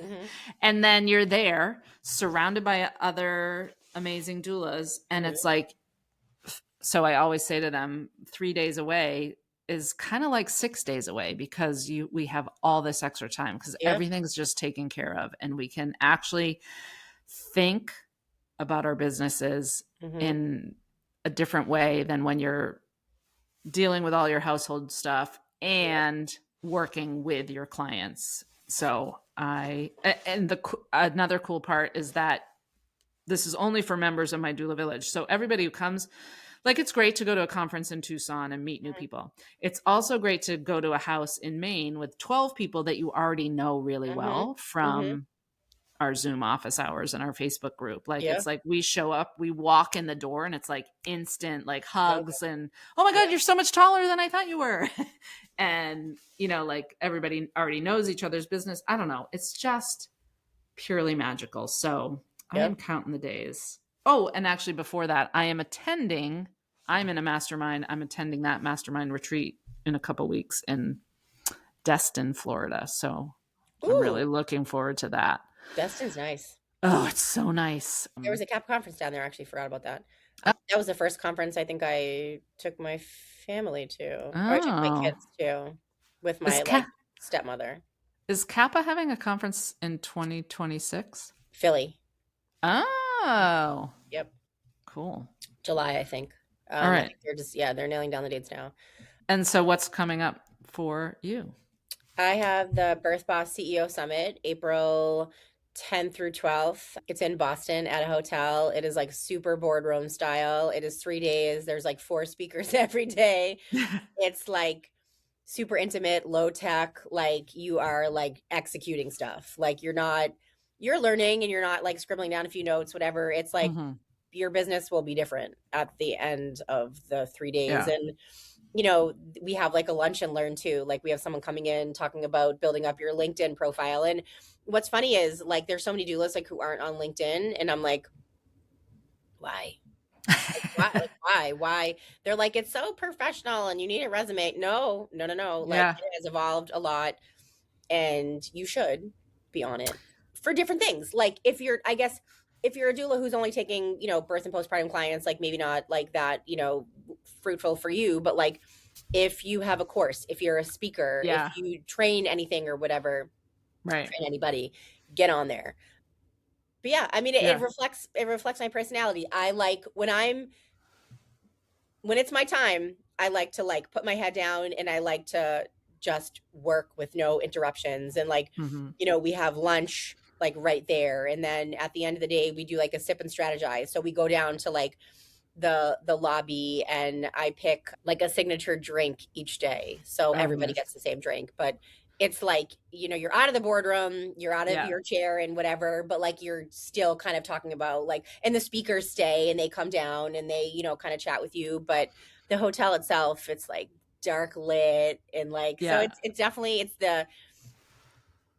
B: Mm-hmm.
C: And then you're there surrounded by other amazing doulas. And
B: Mm-hmm.
C: it's like, so I always say to them, 3 days away is kind of like 6 days away, because we have all this extra time, because
B: Yeah.
C: everything's just taken care of, and we can actually think about our businesses
B: Mm-hmm.
C: in a different way than when you're dealing with all your household stuff and working with your clients. So another cool part is that this is only for members of my doula village. So everybody who comes, like, it's great to go to a conference in Tucson and meet new people. It's also great to go to a house in Maine with 12 people that you already know really
B: Mm-hmm.
C: well from our Zoom office hours and our Facebook group. Like,
B: Yeah.
C: it's like we show up, we walk in the door, and it's like instant, like, hugs and, oh my God, you're so much taller than I thought you were. And, like, everybody already knows each other's business. I don't know. It's just purely magical. So I am counting the days. Oh, and actually before that, I'm in a mastermind. I'm attending that mastermind retreat in a couple weeks in Destin, Florida. So I'm really looking forward to that.
B: Destin's nice.
C: Oh, it's so nice.
B: There was a CAP conference down there. I actually forgot about that. That was the first conference I think I took my family to. Or I took my kids to with my stepmother.
C: Is Kappa having a conference in 2026?
B: Philly.
C: Oh.
B: Yep.
C: Cool.
B: July, I think.
C: All right.
B: They're nailing down the dates now.
C: And so what's coming up for you?
B: I have the Birth Boss CEO Summit, April 10th through 12th. It's in Boston at a hotel. It is like super boardroom style. It is 3 days. There's like 4 speakers every day. It's like super intimate, low tech. Like, you are like executing stuff. Like, you're learning and you're not like scribbling down a few notes, whatever. It's like your business will be different at the end of the 3 days.
C: Yeah.
B: And we have like a lunch and learn too. Like, we have someone coming in talking about building up your LinkedIn profile. And what's funny is, like, there's so many doulas like who aren't on LinkedIn, and I'm like, why? Why? They're like, it's so professional and you need a resume. No. Like, it has evolved a lot, and you should be on it for different things. Like, if you're a doula who's only taking, birth and postpartum clients, like, maybe not like that, fruitful for you, but like, if you have a course, if you're a speaker, if you train anything or whatever, train anybody, get on there. But yeah, I mean, it reflects my personality. I like when it's my time, I like to like put my head down and I like to just work with no interruptions. And like, we have lunch like right there. And then at the end of the day, we do like a sip and strategize. So we go down to like the lobby, and I pick like a signature drink each day. So everybody gets the same drink, but it's like, you're out of the boardroom, you're out of your chair and whatever, but like, you're still kind of talking about like, and the speakers stay and they come down and they, kind of chat with you. But the hotel itself, it's like dark lit and like, so it's definitely,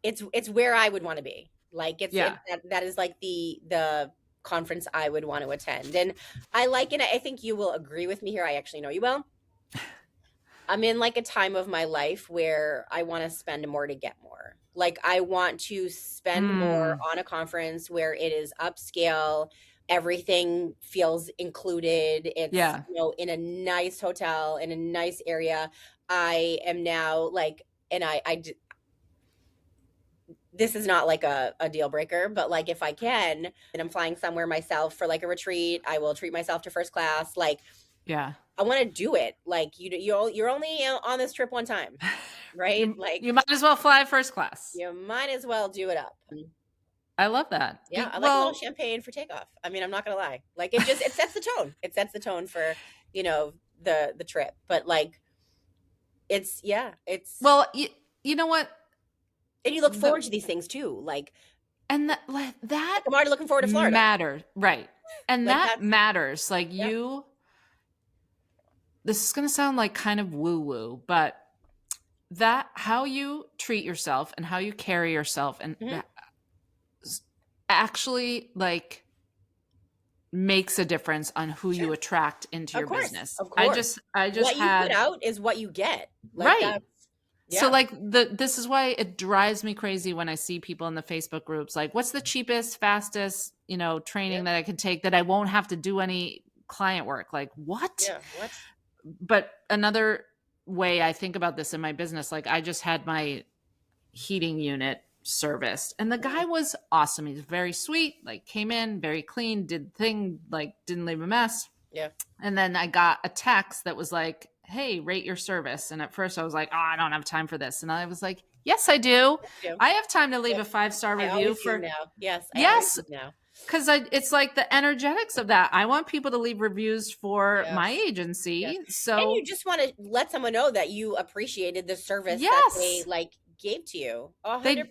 B: it's where I would want to be. Like, that is like the conference I would want to attend. And I like it. I think you will agree with me here. I actually know you will. I'm in like a time of my life where I want to spend more to get more. Like, I want to spend more on a conference where it is upscale. Everything feels included. It's, in a nice hotel, in a nice area. I am now like, and this is not like a deal breaker, but like, if I can, and I'm flying somewhere myself for like a retreat, I will treat myself to first class. Like, I want to do it. Like, you're only on this trip one time, right?
C: You might as well fly first class.
B: You might as well do it up.
C: I love that.
B: Yeah, I like a little champagne for takeoff. I mean, I'm not gonna lie. Like, it sets the tone. It sets the tone for the trip. But like, it's
C: well, you know what?
B: And you look forward to these things too. Like,
C: And that
B: I'm already looking forward to Florida.
C: matters. Right. And
B: Like,
C: that matters. Like
B: Yeah.
C: this is going to sound like kind of woo woo, but that how you treat yourself and how you carry yourself and
B: Mhm.
C: actually like makes a difference on who you attract into your business.
B: Of course.
C: I just
B: what
C: had
B: you put out is what you get. Like,
C: right.
B: that's, yeah.
C: So like this is why it drives me crazy when I see people in the Facebook groups like, what's the cheapest, fastest, training that I can take that I won't have to do any client work? Like, what?
B: Yeah, what?
C: But another way I think about this in my business, like I just had my heating unit serviced and the guy was awesome. He's very sweet, like came in very clean, did the thing, like didn't leave a mess.
B: Yeah.
C: And then I got a text that was like, hey, rate your service. And at first I was like, oh, I don't have time for this. And I was like, yes, I do. I have time to leave a 5-star review for
B: now. Yes.
C: Yes.
B: Now.
C: Because it's like the energetics of that. I want people to leave reviews for my agency.
B: Yes.
C: So
B: and you just want to let someone know that you appreciated the service
C: Yes.
B: that they like gave to you. 100%.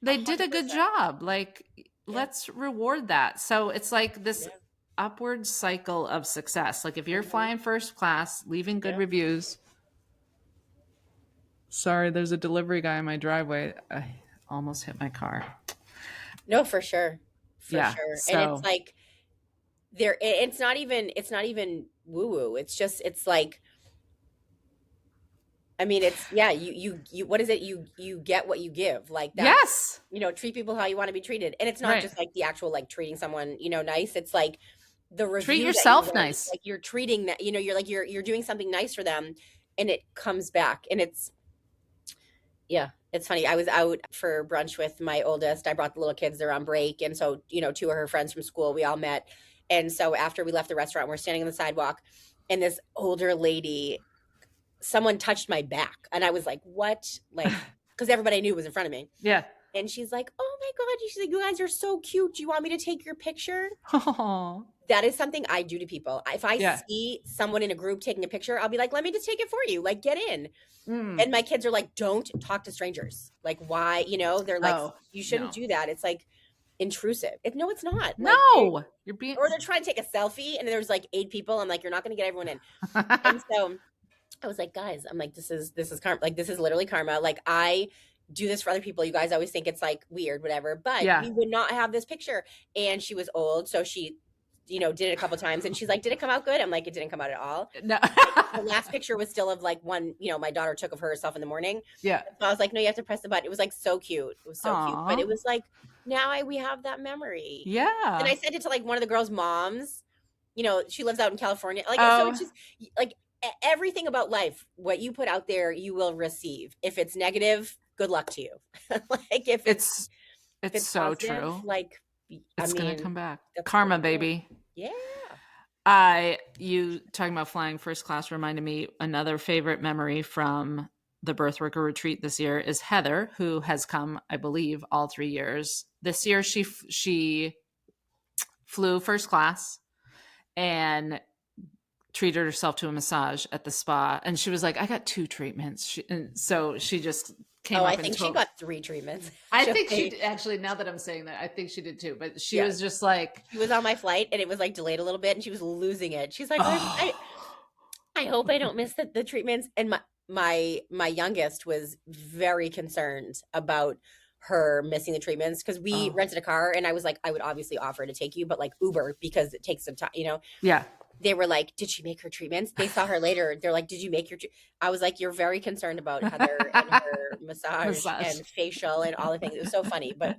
C: They did a good job. Like, let's reward that. So it's like this upward cycle of success. Like if you're flying first class, leaving good reviews. Sorry, there's a delivery guy in my driveway. I almost hit my car.
B: No, for sure. For sure.
C: So,
B: and it's like it's not even woo woo. It's like, I mean, it's you what is it? You get what you give. Like that.
C: Yes.
B: Treat people how you want to be treated. And it's not just like the actual like treating someone, nice. It's like the review.
C: Treat yourself nice.
B: Like you're treating that, you're like you're doing something nice for them and it comes back. And it's funny. I was out for brunch with my oldest. I brought the little kids, they're on break. And so, 2 of her friends from school, we all met. And so after we left the restaurant, we're standing on the sidewalk and this older lady, someone touched my back and I was like, what? Like, because everybody I knew was in front of me.
C: Yeah.
B: And she's like, oh my God, she's like, you guys are so cute. Do you want me to take your picture?
C: Oh.
B: That is something I do to people. If I see someone in a group taking a picture, I'll be like, let me just take it for you. Like, get in. And my kids are like, don't talk to strangers. Like, why? They're like, you shouldn't do that. It's like intrusive. No, it's not. Like,
C: no, you're being.
B: Or they're trying to take a selfie and there's like 8 people. I'm like, you're not going to get everyone in. And so I was like, guys, I'm like, this is karma. Like, this is literally karma. Like, I do this for other people. You guys always think it's like weird, whatever, but we would not have this picture. And she was old. So she, did it a couple times and she's like, did it come out good? I'm like, it didn't come out at all. No. Like, the last picture was still of like one, my daughter took of herself in the morning. Yeah. So I was like, no, you have to press the button. It was like so cute. It was so cute. But it was like, now we have that memory. Yeah. And I sent it to like one of the girls' moms. She lives out in California. Like, so it's just like everything about life, what you put out there, you will receive. If it's negative, good luck to you. Like if it's so positive, true. Like it's gonna come back. Karma, baby. Yeah.
C: You talking about flying first class reminded me another favorite memory from the birth worker retreat this year is Heather, who has come, I believe, all 3 years. This year she flew first class and treated herself to a massage at the spa. And she was like, I got 2 treatments. And so she just came up.
B: I think she got 3 treatments.
C: I think she actually, now that I'm saying that, I think she did too. But she was just like.
B: She was on my flight and it was like delayed a little bit and she was losing it. She's like, I hope I don't miss the treatments. And my youngest was very concerned about her missing the treatments because we rented a car and I was like, I would obviously offer to take you, but like Uber because it takes some time, Yeah. They were like, did she make her treatments? They saw her later. They're like, did you make your I was like, you're very concerned about Heather and her massage and facial and all the things. It was so funny. But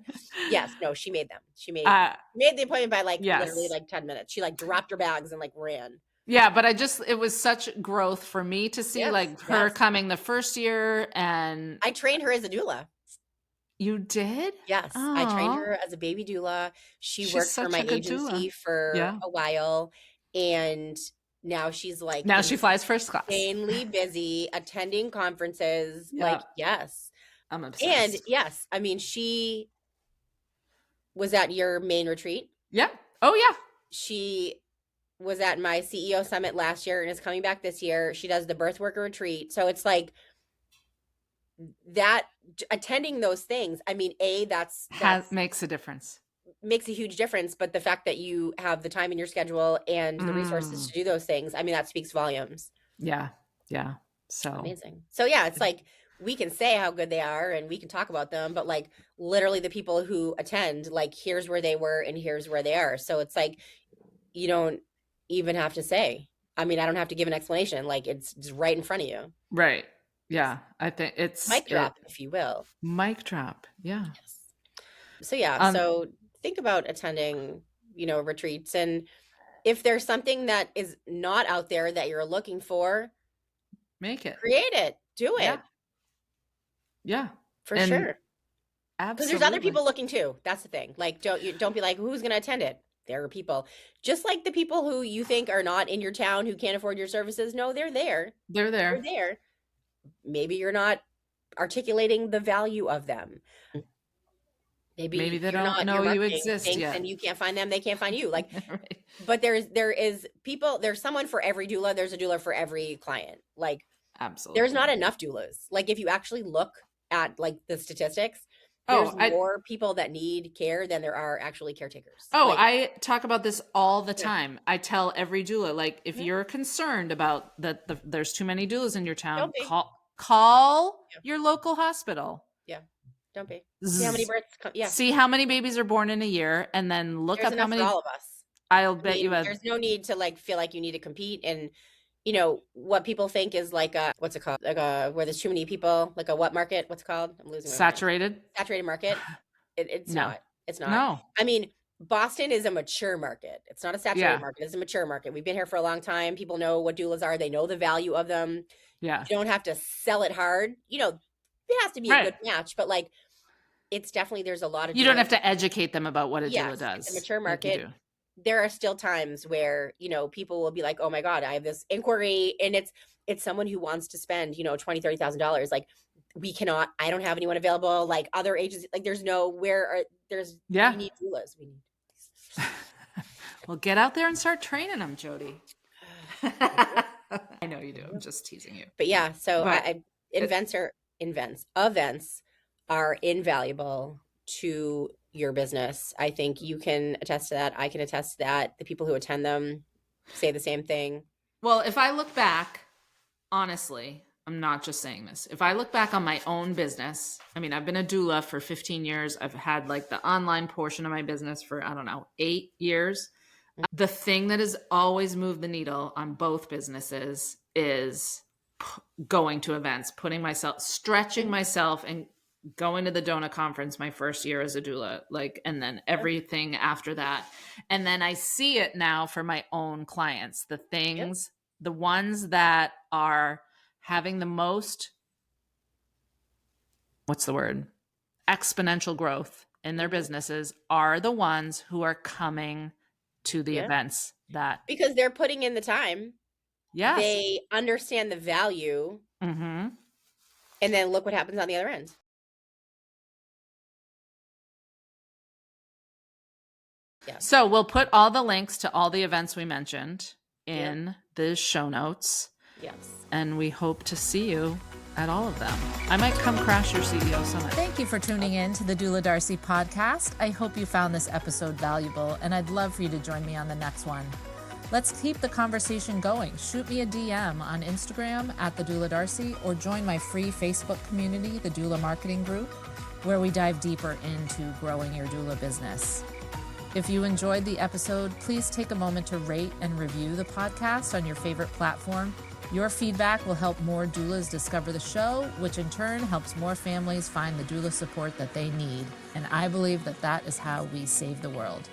B: yes, no, she made them. She made the appointment by like literally like 10 minutes. She like dropped her bags and like ran.
C: Yeah, but it was such growth for me to see her coming the first year. And
B: I trained her as a doula.
C: You did?
B: Yes. Aww. I trained her as a baby doula. She's worked for my agency for a while. And now she's like.
C: Now she flies first class.
B: Insanely busy, attending conferences. Yeah. Like, yes.
C: I'm obsessed.
B: And yes, I mean, she was at your main retreat.
C: Yeah. Oh, yeah.
B: She was at my CEO summit last year and is coming back this year. She does the birth worker retreat. So it's like that attending those things, I mean, that's
C: makes a difference.
B: Makes a huge difference. But the fact that you have the time in your schedule and the resources to do those things, I mean, that speaks volumes.
C: Yeah. Yeah. So
B: amazing. So yeah, it's like we can say how good they are and we can talk about them, but like literally the people who attend, like here's where they were and here's where they are. So it's like you don't even have to say. I mean, I don't have to give an explanation. Like it's just right in front of you.
C: Right. Yeah. I think it's
B: mic drop, if you will.
C: Mic drop. Yeah.
B: Yes. So yeah. So think about attending, retreats, and if there's something that is not out there that you're looking for,
C: make it,
B: create it, do it.
C: Yeah.
B: For sure.
C: Absolutely.
B: Because there's other people looking too. That's the thing. Like, don't be like, who's going to attend it? There are people, just like the people who you think are not in your town, who can't afford your services. No, they're there.
C: They're there.
B: They're there. Maybe you're not articulating the value of them. Maybe they don't know you exist yet. And you can't find them. They can't find you. Like, right. But there's someone for every doula. There's a doula for every client. Like, absolutely. There's not enough doulas. Like, if you actually look at like the statistics, there's more people that need care than there are actually caretakers.
C: I talk about this all the time. I tell every doula, like, if you're concerned about that there's too many doulas in your town, call your local hospital.
B: Yeah. Don't be. See how many births come. Yeah.
C: See how many babies are born in a year, and then look up how many.
B: For all of us.
C: I'll bet you.
B: There's no need to like feel like you need to compete, and what people think is like what's it called? Like where there's too many people, like a what market? What's it called? I'm losing.
C: Saturated
B: market. It's not. It's not.
C: No.
B: I mean, Boston is a mature market. It's not a saturated market. It's a mature market. We've been here for a long time. People know what doulas are. They know the value of them.
C: Yeah.
B: You don't have to sell it hard. It has to be a good match, but like. It's definitely, there's a lot of.
C: You don't have to educate them about what a doula does.
B: It's a mature market. Like there are still times where, people will be like, oh my God, I have this inquiry, and it's someone who wants to spend, $20,000, $30,000. Like I don't have anyone available. Like other agencies, like we need doulas. We need.
C: Well, get out there and start training them, Jody. I know you do. I'm just teasing you.
B: But yeah, so events are invaluable to your business. I think you can attest to that. I can attest to that. The people who attend them say the same thing.
C: Well, if I look back, honestly, I'm not just saying this. If I look back on my own business, I mean, I've been a doula for 15 years. I've had like the online portion of my business for, 8 years. The thing that has always moved the needle on both businesses is going to events, stretching myself and going to the Dona conference my first year as a doula, and then everything after that. And then I see it now for my own clients, the things, the ones that are having the most, exponential growth in their businesses are the ones who are coming to the events
B: because they're putting in the time.
C: Yes.
B: They understand the value.
C: Mm-hmm.
B: And then look what happens on the other end.
C: Yeah. So we'll put all the links to all the events we mentioned in the show notes.
B: Yes.
C: And we hope to see you at all of them. I might come crash your CEO summit.
A: Thank you for tuning in to the Doula Darcy podcast. I hope you found this episode valuable, and I'd love for you to join me on the next one. Let's keep the conversation going. Shoot me a DM on Instagram at the Doula Darcy, or join my free Facebook community, the Doula Marketing Group, where we dive deeper into growing your doula business. If you enjoyed the episode, please take a moment to rate and review the podcast on your favorite platform. Your feedback will help more doulas discover the show, which in turn helps more families find the doula support that they need. And I believe that is how we save the world.